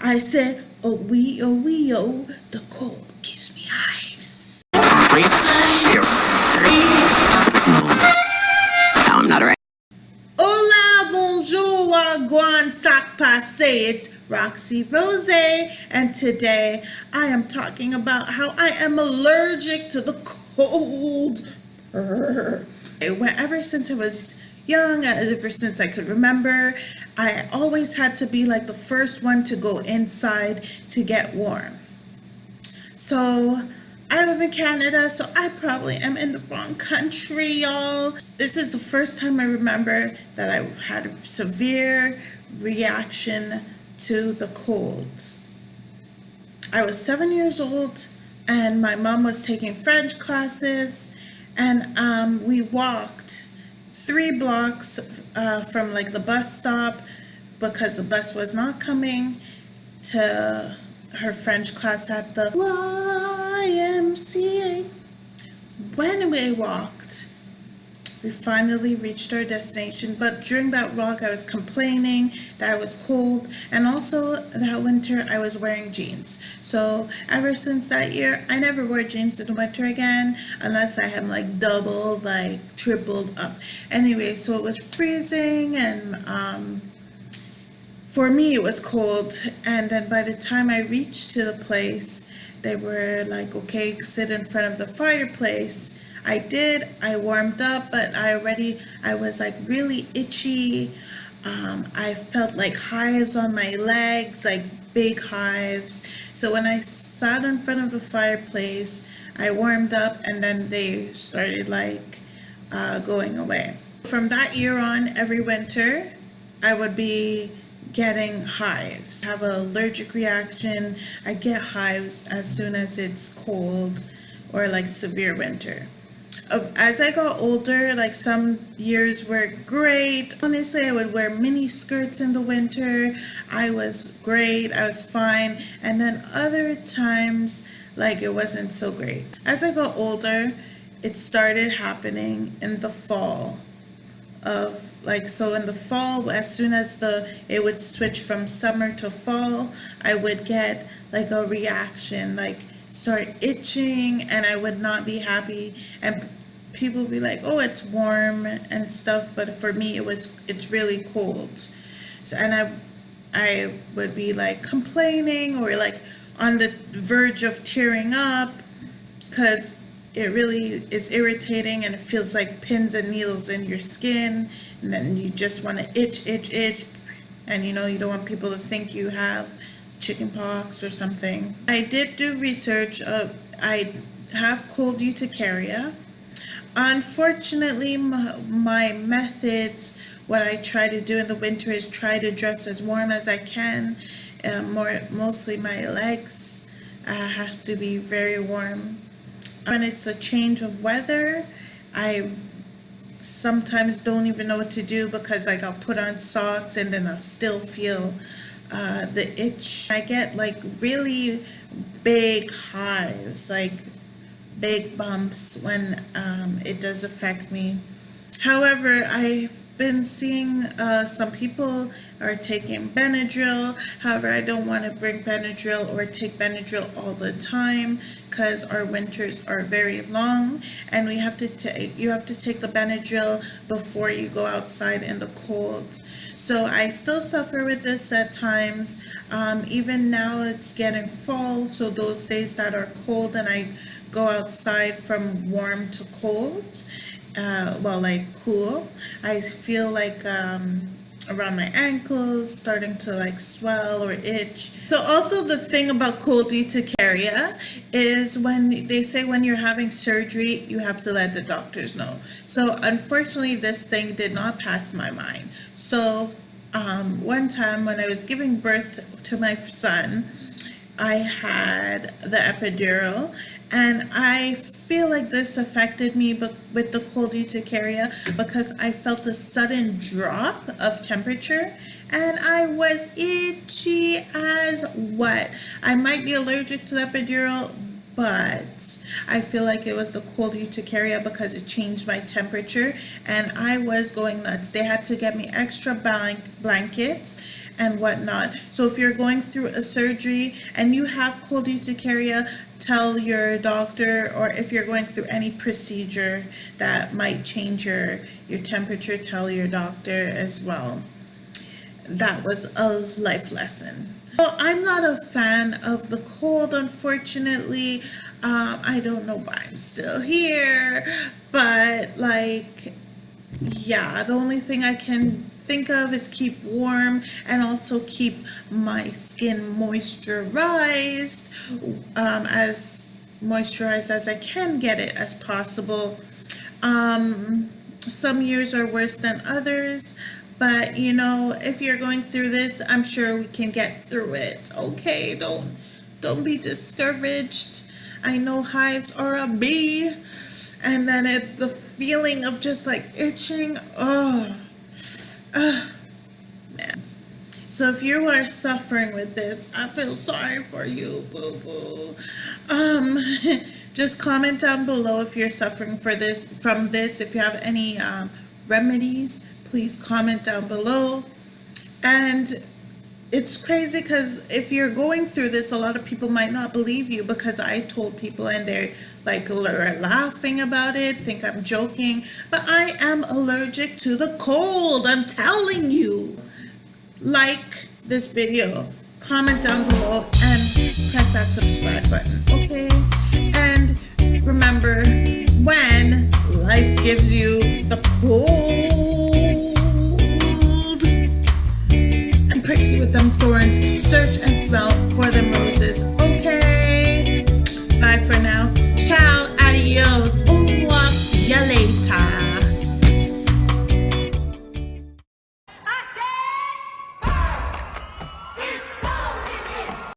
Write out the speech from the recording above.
I said, oh, the cold gives me hives. Hola, bonjour, wagwan, sac passe. It's Roxy Rose, and today I am talking about how I am allergic to the cold. Ever since I was young, ever since I could remember, I always had to be like the first one to go inside to get warm. So I live in Canada, so I probably am in the wrong country, y'all. This is the first time I remember that I had a severe reaction to the cold. I was 7 years old, and my mom was taking French classes, and we walked 3 blocks from like the bus stop because the bus was not coming to her French class at the YMCA. When we walked, we finally reached our destination, but during that walk I was complaining that I was cold, and also that winter I was wearing jeans. So ever since that year I never wore jeans in the winter again unless I had like doubled, like tripled up. Anyway, so it was freezing, and for me it was cold, and then by the time I reached to the place they were like, okay, sit in front of the fireplace. I did, I warmed up, but I was like really itchy. I felt like hives on my legs, like big hives. So when I sat in front of the fireplace, I warmed up, and then they started like going away. From that year on, every winter, I would be getting hives. I have an allergic reaction. I get hives as soon as it's cold or like severe winter. As I got older, like some years were great. Honestly, I would wear mini skirts in the winter. I was great, I was fine. And then other times, like it wasn't so great. As I got older, it started happening in the fall. So in the fall, as soon as it would switch from summer to fall, I would get like a reaction, like start itching, and I would not be happy, and people would be like, oh, it's warm and stuff, but for me it's really cold. So, and I would be like complaining or like on the verge of tearing up because it really is irritating, and it feels like pins and needles in your skin, and then you just want to itch, and you don't want people to think you have chicken pox or something. I did do research. I have cold urticaria. Unfortunately, my methods, what I try to do in the winter is try to dress as warm as I can. Mostly my legs have to be very warm. When it's a change of weather, I sometimes don't even know what to do because like I'll put on socks and then I'll still feel the itch. I get like really big hives, like big bumps when it does affect me. However, I've been seeing some people are taking Benadryl. However, I don't want to bring Benadryl or take Benadryl all the time because our winters are very long, and you have to take the Benadryl before you go outside in the cold. So I still suffer with this at times. Even now it's getting fall, so those days that are cold and I go outside from warm to cold, like cool, I feel like around my ankles starting to like swell or itch. So also the thing about cold urticaria is when they say when you're having surgery you have to let the doctors know. So unfortunately this thing did not pass my mind. So one time when I was giving birth to my son, I had the epidural, and I feel like this affected me with the cold urticaria because I felt a sudden drop of temperature, and I was itchy as what. I might be allergic to the epidural, but I feel like it was the cold uticaria because it changed my temperature and I was going nuts. They had to get me extra blankets and whatnot. So if you're going through a surgery and you have cold urticaria, tell your doctor, or if you're going through any procedure that might change your temperature, tell your doctor as well. That was a life lesson. Well, I'm not a fan of the cold, unfortunately. I don't know why I'm still here, but like, yeah, the only thing I can think of is keep warm and also keep my skin moisturized, as moisturized as I can get it as possible. Some years are worse than others, but you know, if you're going through this, I'm sure we can get through it. Okay, don't be discouraged. I know hives are a bee, and then the feeling of just like itching. Man. So if you are suffering with this, I feel sorry for you, boo boo. Just comment down below if you're suffering from this. If you have any remedies, please comment down below. And it's crazy because if you're going through this, a lot of people might not believe you, because I told people and they're like laughing about it, think I'm joking, but I am allergic to the cold. I'm telling you. Like this video, comment down below, and press that subscribe button, okay? And remember,